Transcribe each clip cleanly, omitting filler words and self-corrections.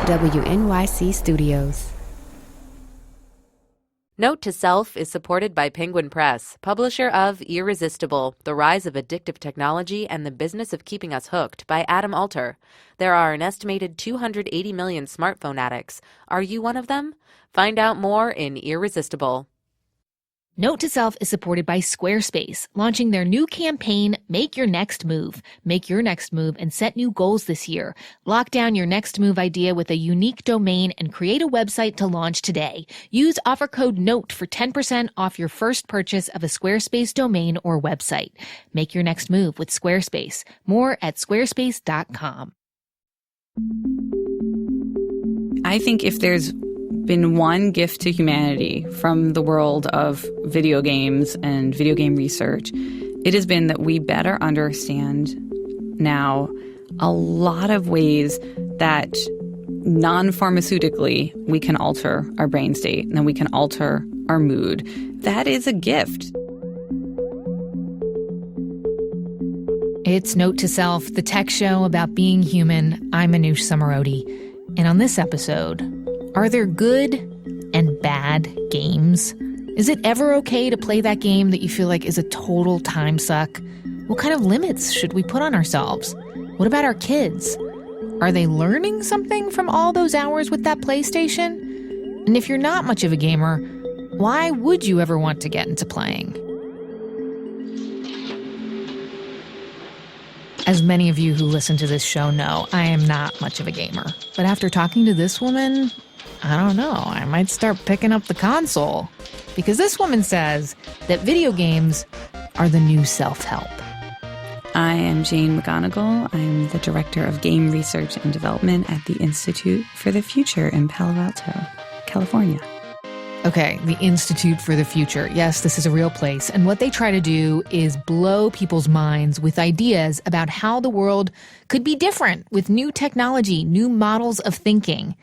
WNYC Studios. Note to Self is supported by Penguin Press, publisher of Irresistible, The Rise of Addictive Technology and the Business of Keeping Us Hooked by Adam Alter. There are an estimated 280 million smartphone addicts. Are you one of them? Find out more in Irresistible. Note to Self is supported by Squarespace, launching their new campaign, Make Your Next Move. Make your next move and set new goals this year. Lock down your next move idea with a unique domain and create a website to launch today. Use offer code NOTE for 10% off your first purchase of a Squarespace domain or website. Make your next move with Squarespace. More at squarespace.com. I think if there's been one gift to humanity from the world of video games and video game research, it has been that we better understand now a lot of ways that non-pharmaceutically we can alter our brain state and we can alter our mood. That is a gift. It's Note to Self, the tech show about being human. I'm Manoush Samarodi. And on this episode, are there good and bad games? Is it ever okay to play that game that you feel like is a total time suck? What kind of limits should we put on ourselves? What about our kids? Are they learning something from all those hours with that PlayStation? And if you're not much of a gamer, why would you ever want to get into playing? As many of you who listen to this show know, I am not much of a gamer. But after talking to this woman, I don't know, I might start picking up the console. Because this woman says that video games are the new self-help. I am Jane McGonigal. I'm the Director of Game Research and Development at the Institute for the Future in Palo Alto, California. Okay, the Institute for the Future. Yes, this is a real place. And what they try to do is blow people's minds with ideas about how the world could be different with new technology, new models of thinking.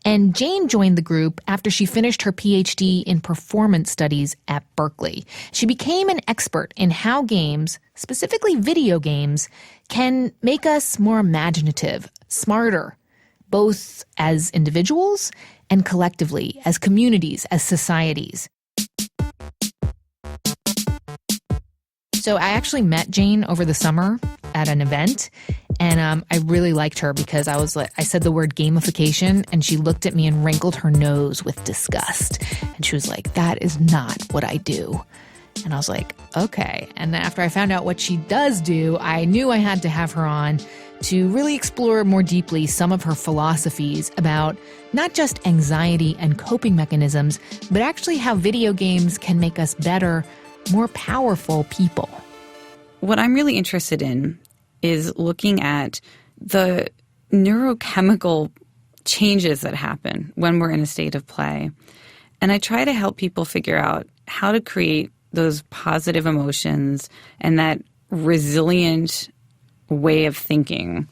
And Jane joined the group after she finished her PhD in performance studies at Berkeley. She became an expert in how games, specifically video games, can make us more imaginative, smarter, both as individuals and collectively, as communities, as societies. So I actually met Jane over the summer at an event, and I really liked her because I said the word gamification, and she looked at me and wrinkled her nose with disgust. And she was like, "That is not what I do." And I was like, okay. And after I found out what she does do, I knew I had to have her on to really explore more deeply some of her philosophies about not just anxiety and coping mechanisms, but actually how video games can make us better, more powerful people. What I'm really interested in is looking at the neurochemical changes that happen when we're in a state of play. And I try to help people figure out how to create those positive emotions and that resilient way of thinking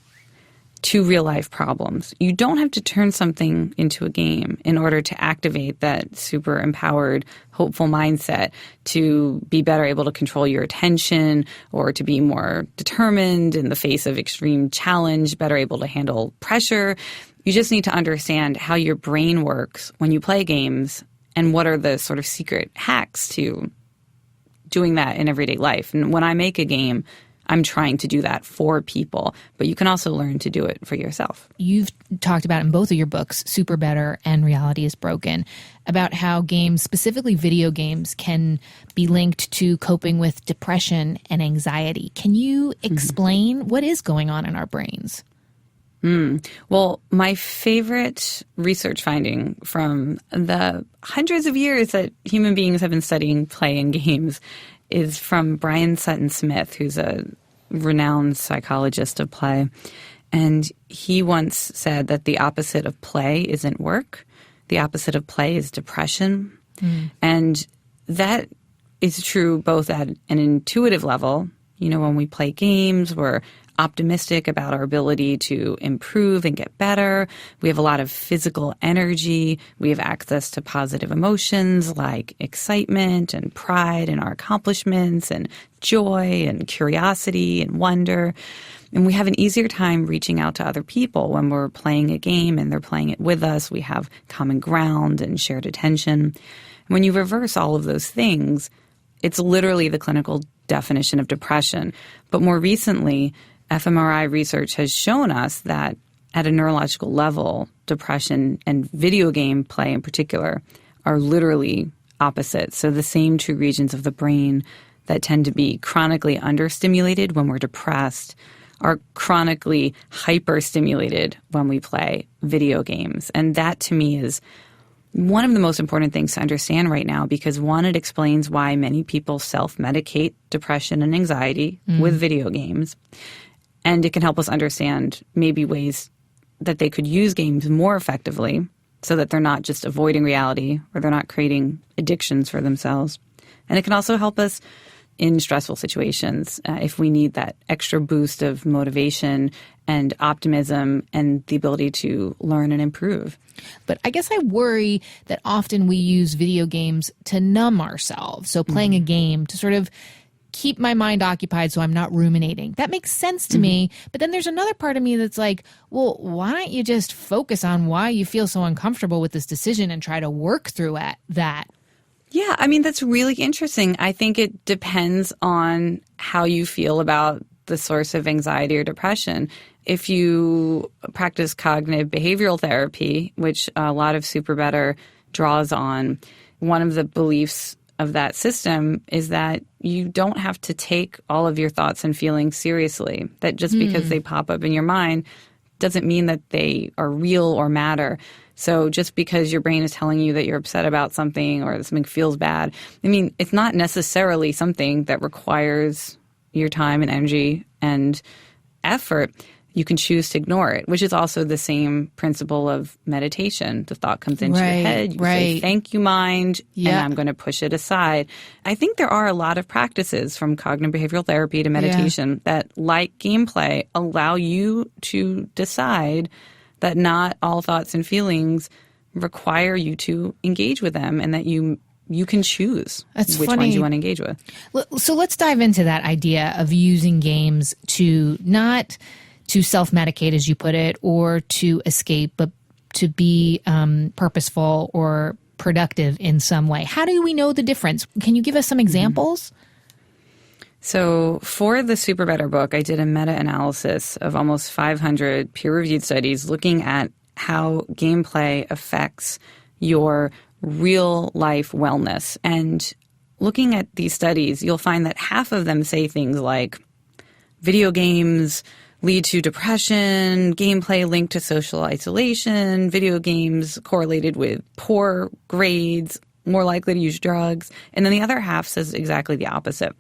to real life problems. You don't have to turn something into a game in order to activate that super empowered, hopeful mindset to be better able to control your attention or to be more determined in the face of extreme challenge, better able to handle pressure. You just need to understand how your brain works when you play games and what are the sort of secret hacks to doing that in everyday life. And when I make a game, I'm trying to do that for people, but you can also learn to do it for yourself. You've talked about in both of your books, Super Better and Reality is Broken, about how games, specifically video games, can be linked to coping with depression and anxiety. Can you explain what is going on in our brains? Well, my favorite research finding from the hundreds of years that human beings have been studying play and games is from Brian Sutton Smith, who's a renowned psychologist of play. And he once said that the opposite of play isn't work. The opposite of play is depression. And that is true both at an intuitive level. You know, when we play games, we're optimistic about our ability to improve and get better. We have a lot of physical energy. We have access to positive emotions like excitement and pride in our accomplishments and joy and curiosity and wonder. And we have an easier time reaching out to other people when we're playing a game and they're playing it with us. We have common ground and shared attention. When you reverse all of those things, it's literally the clinical definition of depression. But more recently, fMRI research has shown us that at a neurological level, depression and video game play in particular are literally opposite. So the same two regions of the brain that tend to be chronically understimulated when we're depressed are chronically hyperstimulated when we play video games. And that to me is one of the most important things to understand right now, because one, it explains why many people self-medicate depression and anxiety with video games. And it can help us understand maybe ways that they could use games more effectively so that they're not just avoiding reality or they're not creating addictions for themselves. And it can also help us in stressful situations if we need that extra boost of motivation and optimism and the ability to learn and improve. But I guess I worry that often we use video games to numb ourselves. So playing a game to sort of keep my mind occupied so I'm not ruminating. That makes sense to me. But then there's another part of me that's like, well, why don't you just focus on why you feel so uncomfortable with this decision and try to work through that? Yeah, I mean, that's really interesting. I think it depends on how you feel about the source of anxiety or depression. If you practice cognitive behavioral therapy, which a lot of Super Better draws on, one of the beliefs of that system is that you don't have to take all of your thoughts and feelings seriously, that just because they pop up in your mind doesn't mean that they are real or matter. So just because your brain is telling you that you're upset about something or that something feels bad, I mean, it's not necessarily something that requires your time and energy and effort. You can choose to ignore it, which is also the same principle of meditation. The thought comes into your head. You say, thank you, mind, and I'm going to push it aside. I think there are a lot of practices from cognitive behavioral therapy to meditation that, like gameplay, allow you to decide that not all thoughts and feelings require you to engage with them and that you can choose which ones you want to engage with. So let's dive into that idea of using games to not to self-medicate, as you put it, or to escape, but to be purposeful or productive in some way. How do we know the difference? Can you give us some examples? So for the Super Better book, I did a meta-analysis of almost 500 peer-reviewed studies looking at how gameplay affects your real-life wellness. And looking at these studies, you'll find that half of them say things like video games lead to depression, gameplay linked to social isolation, video games correlated with poor grades, more likely to use drugs. And then the other half says exactly the opposite.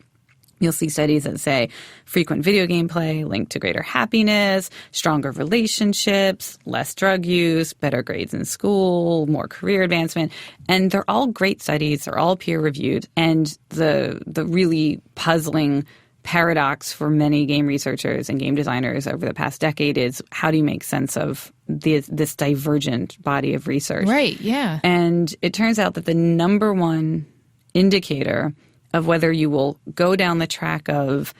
You'll see studies that say frequent video game play linked to greater happiness, stronger relationships, less drug use, better grades in school, more career advancement. And they're all great studies. They're all peer-reviewed. And the really puzzling paradox for many game researchers and game designers over the past decade is, how do you make sense of this divergent body of research? Right, yeah. And it turns out that the number one indicator of whether you will go down the track of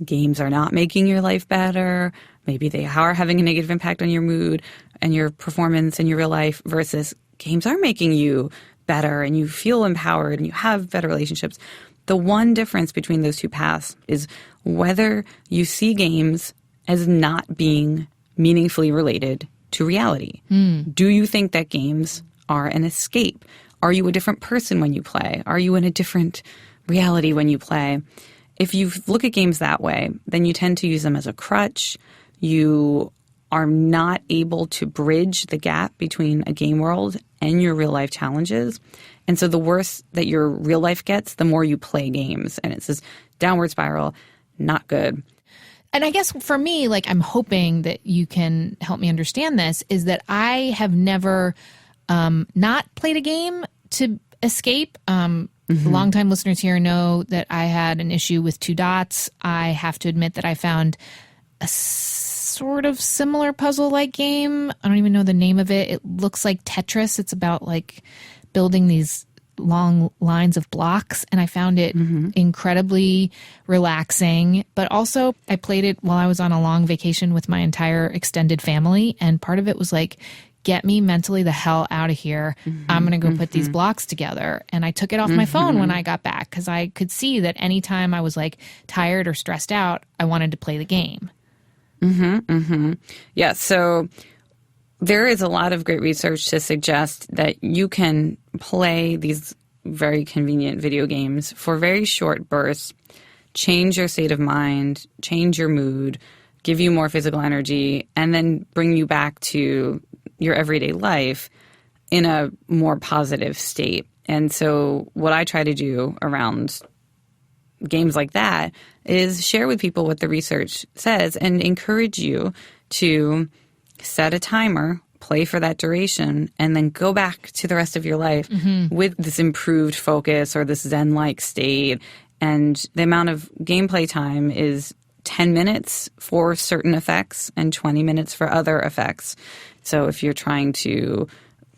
games are not making your life better, maybe they are having a negative impact on your mood and your performance in your real life, versus games are making you better and you feel empowered and you have better relationships. The one difference between those two paths is whether you see games as not being meaningfully related to reality. Do you think that games are an escape? Are you a different person when you play? Are you in a different reality when you play? If you look at games that way, then you tend to use them as a crutch. You are not able to bridge the gap between a game world and your real life challenges. And so the worse that your real life gets, the more you play games. And it's this downward spiral, not good. And I guess for me, like, I'm hoping that you can help me understand this, is that I have never not played a game to escape. Longtime listeners here know that I had an issue with two dots. I have to admit that I found a sort of similar puzzle-like game. I don't even know the name of it. It looks like Tetris. It's about like building these long lines of blocks, and I found it incredibly relaxing. But also, I played it while I was on a long vacation with my entire extended family, and part of it was like, get me mentally the hell out of here. I'm going to go put these blocks together. And I took it off my phone when I got back because I could see that anytime I was like tired or stressed out, I wanted to play the game. Yeah, so there is a lot of great research to suggest that you can play these very convenient video games for very short bursts, change your state of mind, change your mood, give you more physical energy, and then bring you back to your everyday life in a more positive state. And so what I try to do around games like that is share with people what the research says and encourage you to set a timer, play for that duration, and then go back to the rest of your life with this improved focus or this Zen-like state. And the amount of gameplay time is 10 minutes for certain effects and 20 minutes for other effects. So if you're trying to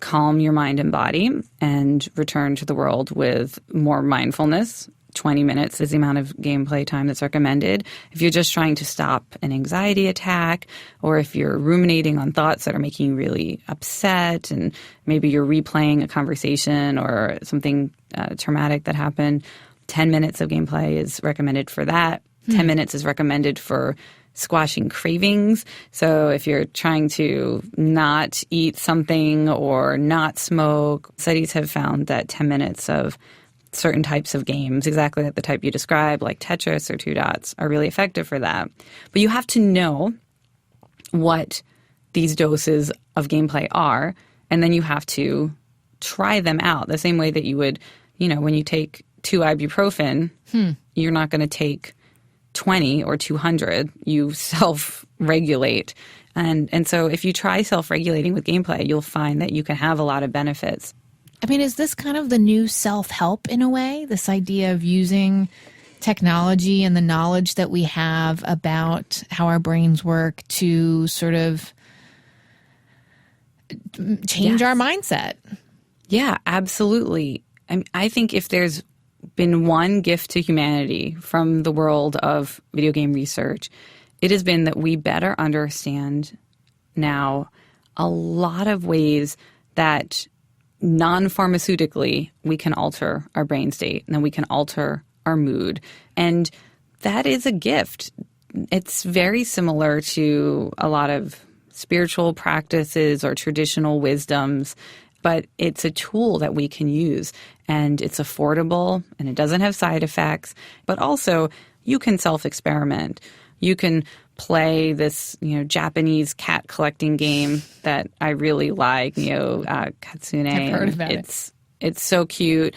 calm your mind and body and return to the world with more mindfulness, 20 minutes is the amount of gameplay time that's recommended. If you're just trying to stop an anxiety attack, or if you're ruminating on thoughts that are making you really upset, and maybe you're replaying a conversation or something traumatic that happened, 10 minutes of gameplay is recommended for that. 10 minutes is recommended for squashing cravings. So if you're trying to not eat something or not smoke, studies have found that 10 minutes of certain types of games, exactly like the type you described, like Tetris or Two Dots, are really effective for that. But you have to know what these doses of gameplay are, and then you have to try them out the same way that you would, when you take 2 ibuprofen, you're not going to take 20 or 200. You self-regulate. And so if you try self-regulating with gameplay, you'll find that you can have a lot of benefits. I mean, is this kind of the new self-help in a way? This idea of using technology and the knowledge that we have about how our brains work to sort of change our mindset? Yeah, absolutely. I think if there's been one gift to humanity from the world of video game research, it has been that we better understand now a lot of ways that non-pharmaceutically we can alter our brain state, and then we can alter our mood. And that is a gift. It's very similar to a lot of spiritual practices or traditional wisdoms, but it's a tool that we can use, and it's affordable, and it doesn't have side effects. But also, you can self-experiment. You can play this, Japanese cat collecting game that I really like, Katsune. I've heard about it. It's so cute.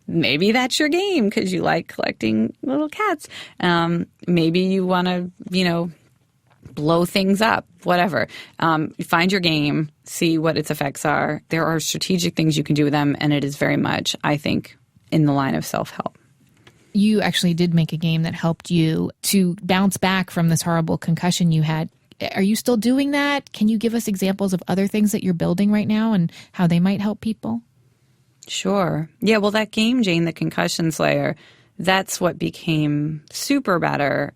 Maybe that's your game because you like collecting little cats. Maybe you want to, blow things up, whatever. Find your game, see what its effects are. There are strategic things you can do with them, and it is very much, I think, in the line of self-help. You actually did make a game that helped you to bounce back from this horrible concussion you had. Are you still doing that? Can you give us examples of other things that you're building right now and how they might help people? Sure. Yeah, well, that game, Jane, the Concussion Slayer, that's what became super better,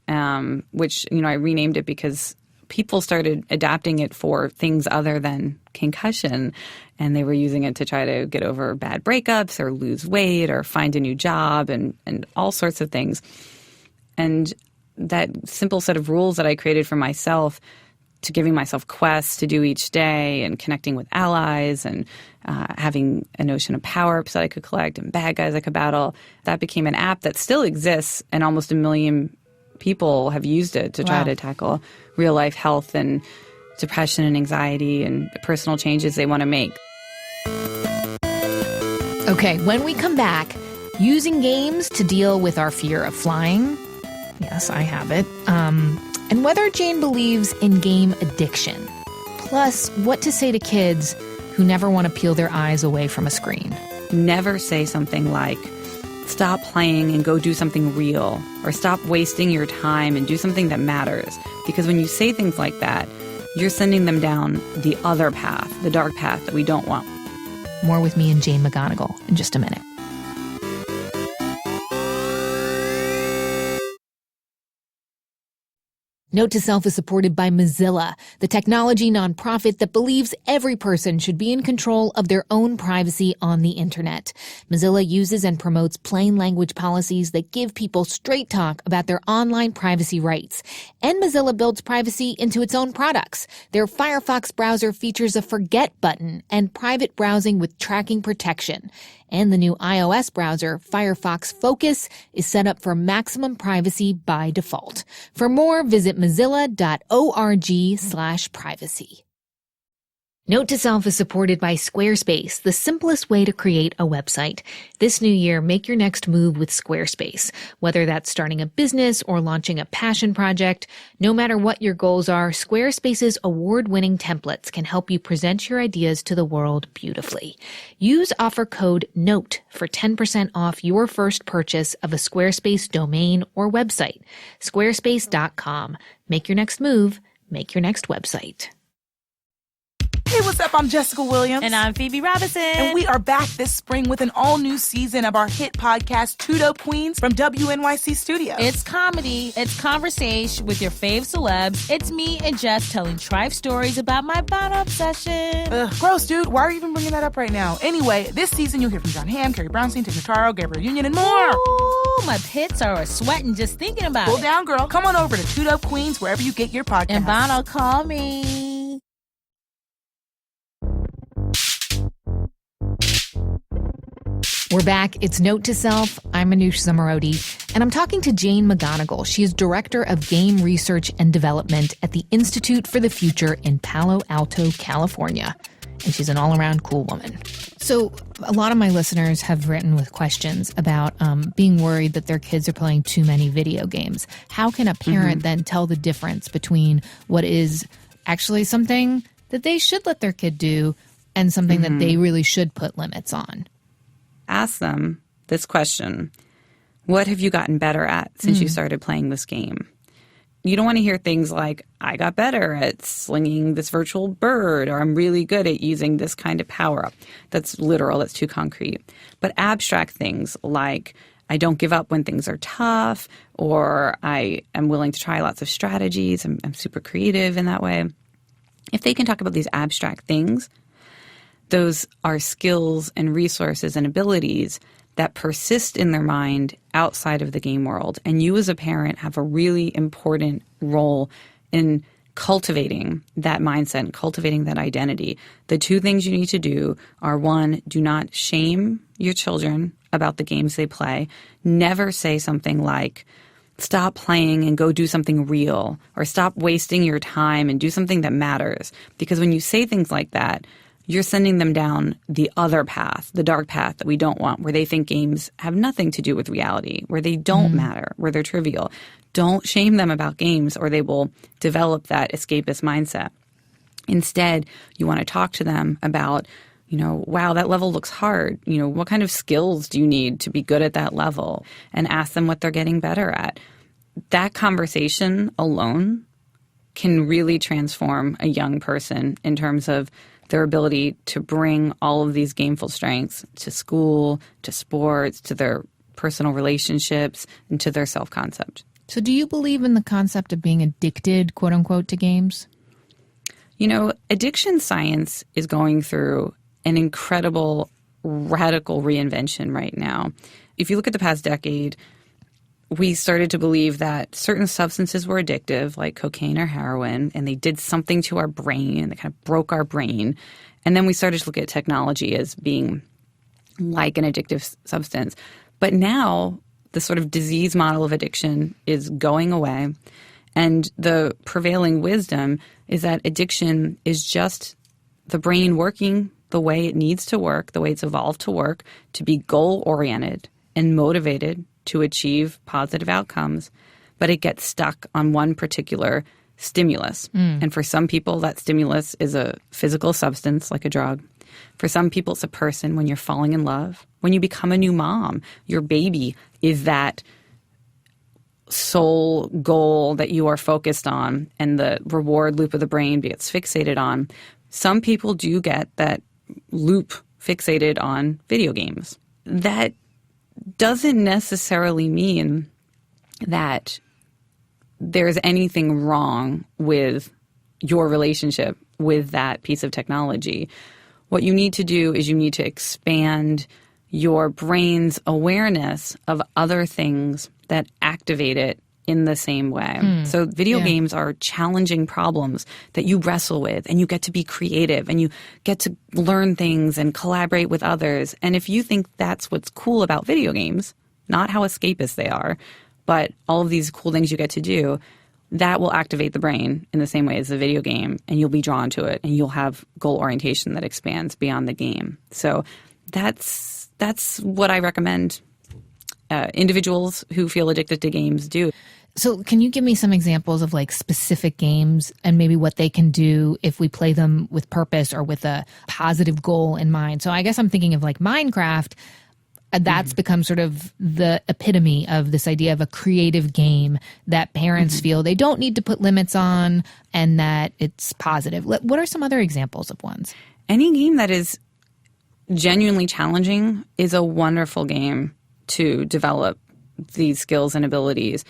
which, I renamed it because people started adapting it for things other than concussion, and they were using it to try to get over bad breakups or lose weight or find a new job and all sorts of things. And that simple set of rules that I created for myself, to giving myself quests to do each day and connecting with allies and having a notion of power-ups that I could collect and bad guys I could battle, that became an app that still exists, and almost 1 million people have used it to try to tackle real-life health and depression and anxiety and the personal changes they want to make. Okay, when we come back, using games to deal with our fear of flying. Yes, I have it. And whether Jane believes in game addiction. Plus, what to say to kids who never want to peel their eyes away from a screen. Never say something like, stop playing and go do something real, or stop wasting your time and do something that matters. Because when you say things like that, you're sending them down the other path, the dark path that we don't want. More with me and Jane McGonigal in just a minute. Note to Self is supported by Mozilla, the technology nonprofit that believes every person should be in control of their own privacy on the internet. Mozilla uses and promotes plain language policies that give people straight talk about their online privacy rights. And Mozilla builds privacy into its own products. Their Firefox browser features a forget button and private browsing with tracking protection. And the new iOS browser, Firefox Focus, is set up for maximum privacy by default. For more, visit mozilla.org/privacy. Note to Self is supported by Squarespace, the simplest way to create a website. This new year, make your next move with Squarespace. Whether that's starting a business or launching a passion project, no matter what your goals are, Squarespace's award-winning templates can help you present your ideas to the world beautifully. Use offer code NOTE for 10% off your first purchase of a Squarespace domain or website. Squarespace.com. Make your next move. Make your next website. Hey, what's up? I'm Jessica Williams. And I'm Phoebe Robinson. And we are back this spring with an all-new season of our hit podcast, Two Dope Queens, from WNYC Studios. It's comedy. It's conversation with your fave celebs. It's me and Jess telling trife stories about my bottle obsession. Ugh, gross, dude. Why are you even bringing that up right now? Anyway, this season you'll hear from John Hamm, Carrie Brownstein, Tig Notaro, Gabrielle Union, and more. Ooh, my pits are sweating just thinking about Cool it. down, girl. Come on over to Two Dope Queens, wherever you get your podcasts. And Bono, call me. We're back. It's Note to Self. I'm Anoush Zomorodi, and I'm talking to Jane McGonigal. She is Director of Game Research and Development at the Institute for the Future in Palo Alto, California. And she's an all-around cool woman. So a lot of my listeners have written with questions about being worried that their kids are playing too many video games. How can a parent then tell the difference between what is actually something that they should let their kid do and something that they really should put limits on? Ask them this question. What have you gotten better at since you started playing this game? You don't want to hear things like, I got better at slinging this virtual bird, or I'm really good at using this kind of power-up. That's literal. That's too concrete. But abstract things like, I don't give up when things are tough, or I am willing to try lots of strategies. I'm super creative in that way. If they can talk about these abstract things, those are skills and resources and abilities that persist in their mind outside of the game world. And you as a parent have a really important role in cultivating that mindset and cultivating that identity. The two things you need to do are, one, do not shame your children about the games they play. Never say something like, stop playing and go do something real, or stop wasting your time and do something that matters. Because when you say things like that, you're sending them down the other path, the dark path that we don't want, where they think games have nothing to do with reality, where they don't matter, where they're trivial. Don't shame them about games, or they will develop that escapist mindset. Instead, you want to talk to them about, wow, that level looks hard. What kind of skills do you need to be good at that level? And ask them what they're getting better at. That conversation alone can really transform a young person in terms of their ability to bring all of these gameful strengths to school, to sports, to their personal relationships, and to their self-concept. So do you believe in the concept of being addicted, quote unquote, to games? Addiction science is going through an incredible, radical reinvention right now. If you look at the past decade, we started to believe that certain substances were addictive, like cocaine or heroin, and they did something to our brain. They kind of broke our brain. And then we started to look at technology as being like an addictive substance. But now the sort of disease model of addiction is going away. And the prevailing wisdom is that addiction is just the brain working the way it needs to work, the way it's evolved to work, to be goal-oriented and motivated to achieve positive outcomes, but it gets stuck on one particular stimulus. And for some people, that stimulus is a physical substance like a drug. For some people, it's a person when you're falling in love. When you become a new mom, your baby is that sole goal that you are focused on, and the reward loop of the brain gets fixated on. Some people do get that loop fixated on video games. That doesn't necessarily mean that there's anything wrong with your relationship with that piece of technology. What you need to do is you need to expand your brain's awareness of other things that activate it in the same way. So video games are challenging problems that you wrestle with, and you get to be creative, and you get to learn things and collaborate with others. And if you think that's what's cool about video games, not how escapist they are, but all of these cool things you get to do, that will activate the brain in the same way as the video game, and you'll be drawn to it, and you'll have goal orientation that expands beyond the game. So that's what I recommend individuals who feel addicted to games do. So can you give me some examples of like specific games and maybe what they can do if we play them with purpose or with a positive goal in mind? So I guess I'm thinking of like Minecraft. That's become sort of the epitome of this idea of a creative game that parents feel they don't need to put limits on and that it's positive. What are some other examples of ones? Any game that is genuinely challenging is a wonderful game to develop these skills and abilities.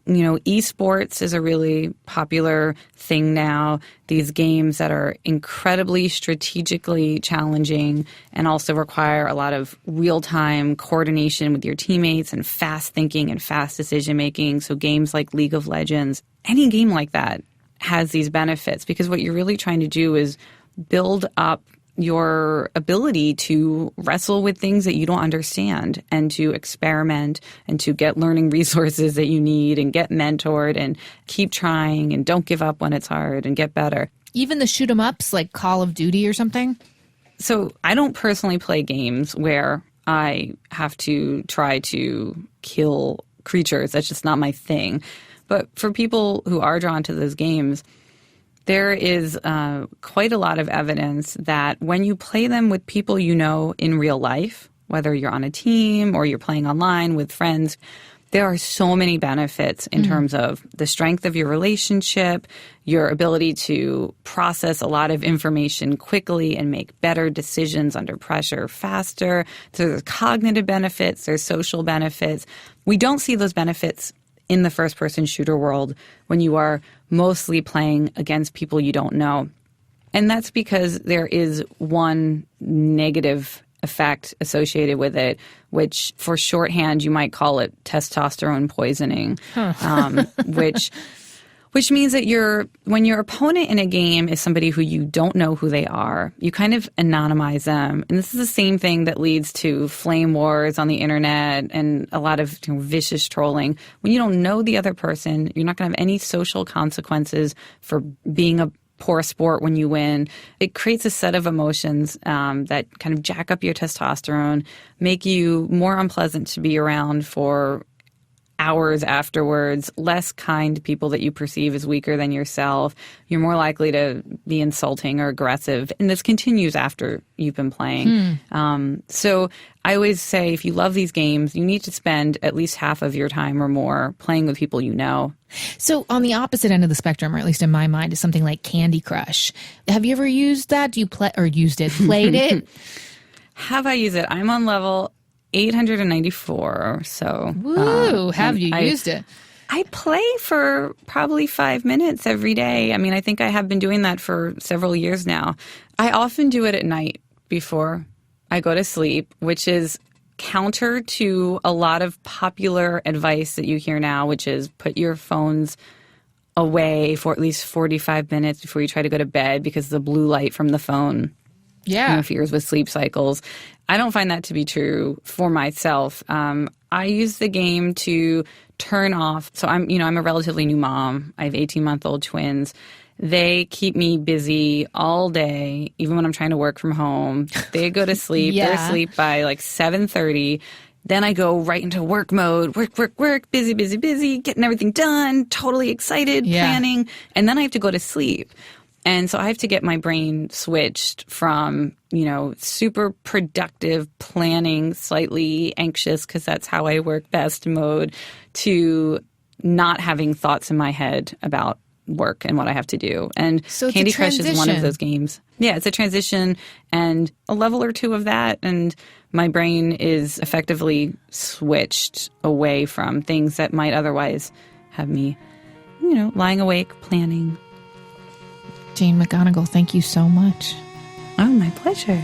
You know, esports is a really popular thing now. These games that are incredibly strategically challenging and also require a lot of real-time coordination with your teammates and fast thinking and fast decision-making. So games like League of Legends, any game like that has these benefits because what you're really trying to do is build up your ability to wrestle with things that you don't understand and to experiment and to get learning resources that you need and get mentored and keep trying and don't give up when it's hard and get better. Even the shoot 'em ups like Call of Duty or something? So I don't personally play games where I have to try to kill creatures. That's just not my thing. But for people who are drawn to those games, there is quite a lot of evidence that when you play them with people you know in real life, whether you're on a team or you're playing online with friends, there are so many benefits in terms of the strength of your relationship, your ability to process a lot of information quickly and make better decisions under pressure faster. So there's cognitive benefits, there's social benefits. We don't see those benefits in the first-person shooter world when you are mostly playing against people you don't know. And that's because there is one negative effect associated with it, which for shorthand you might call it testosterone poisoning, which means that when your opponent in a game is somebody who you don't know who they are, you kind of anonymize them. And this is the same thing that leads to flame wars on the internet and a lot of vicious trolling. When you don't know the other person, you're not going to have any social consequences for being a poor sport when you win. It creates a set of emotions that kind of jack up your testosterone, make you more unpleasant to be around for hours afterwards, less kind people that you perceive as weaker than yourself. You're more likely to be insulting or aggressive. And this continues after you've been playing. So I always say if you love these games, you need to spend at least half of your time or more playing with people you know. So on the opposite end of the spectrum, or at least in my mind, is something like Candy Crush. Have you ever used that? Do you played it? Have I used it? I'm on level 894 or so. Woo! Have you used it? I play for probably 5 minutes every day. I mean, I think I have been doing that for several years now. I often do it at night before I go to sleep, which is counter to a lot of popular advice that you hear now, which is put your phones away for at least 45 minutes before you try to go to bed because the blue light from the phone interferes with sleep cycles. I don't find that to be true for myself. I use the game to turn off. So I'm a relatively new mom. I have 18-month-old twins. They keep me busy all day, even when I'm trying to work from home. They go to sleep. They're asleep by like 7:30. Then I go right into work mode. Work, busy, getting everything done, totally excited, planning. And then I have to go to sleep. And so I have to get my brain switched from, super productive planning, slightly anxious because that's how I work best mode, to not having thoughts in my head about work and what I have to do. And So it's Candy a Crush is one of transition. those games. Yeah, it's a transition and a level or two of that. And my brain is effectively switched away from things that might otherwise have me, lying awake, planning. Jane McGonigal, thank you so much. Oh, my pleasure.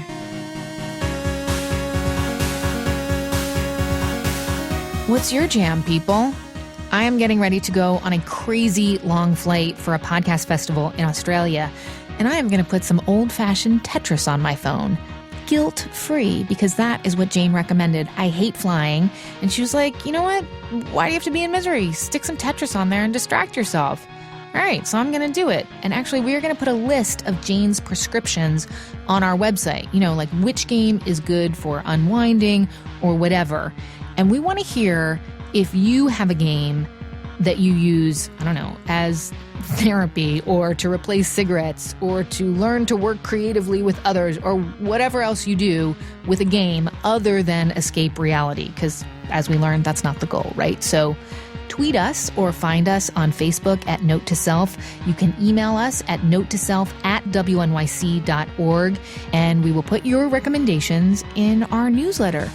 What's your jam, people? I am getting ready to go on a crazy long flight for a podcast festival in Australia, and I am going to put some old-fashioned Tetris on my phone. Guilt-free, because that is what Jane recommended. I hate flying, and she was like, you know what? Why do you have to be in misery? Stick some Tetris on there and distract yourself. All right, so I'm going to do it. And actually, we're going to put a list of Jane's prescriptions on our website, like which game is good for unwinding or whatever. And we want to hear if you have a game that you use, as therapy or to replace cigarettes or to learn to work creatively with others or whatever else you do with a game other than escape reality. Because as we learned, that's not the goal, right? So tweet us or find us on Facebook at Note to Self. You can email us at notetoself@wnyc.org, and we will put your recommendations in our newsletter.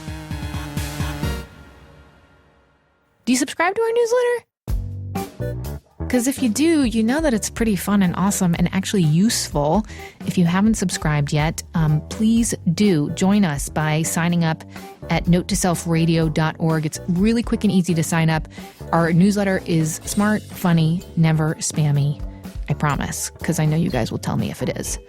Do you subscribe to our newsletter? Because if you do, you know that it's pretty fun and awesome and actually useful. If you haven't subscribed yet, please do join us by signing up at notetoselfradio.org. It's really quick and easy to sign up. Our newsletter is smart, funny, never spammy. I promise, because I know you guys will tell me if it is.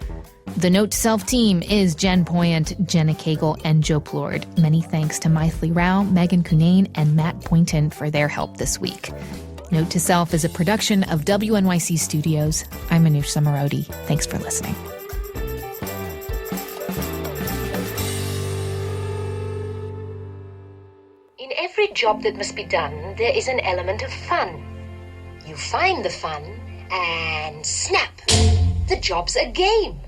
The Note to Self team is Jen Poyant, Jenna Cagle, and Joe Plord. Many thanks to Maithili Rao, Megan Cunane, and Matt Poynton for their help this week. Note to Self is a production of WNYC Studios. I'm Manoush Samarodi. Thanks for listening. In every job that must be done, there is an element of fun. You find the fun, and snap! The job's a game.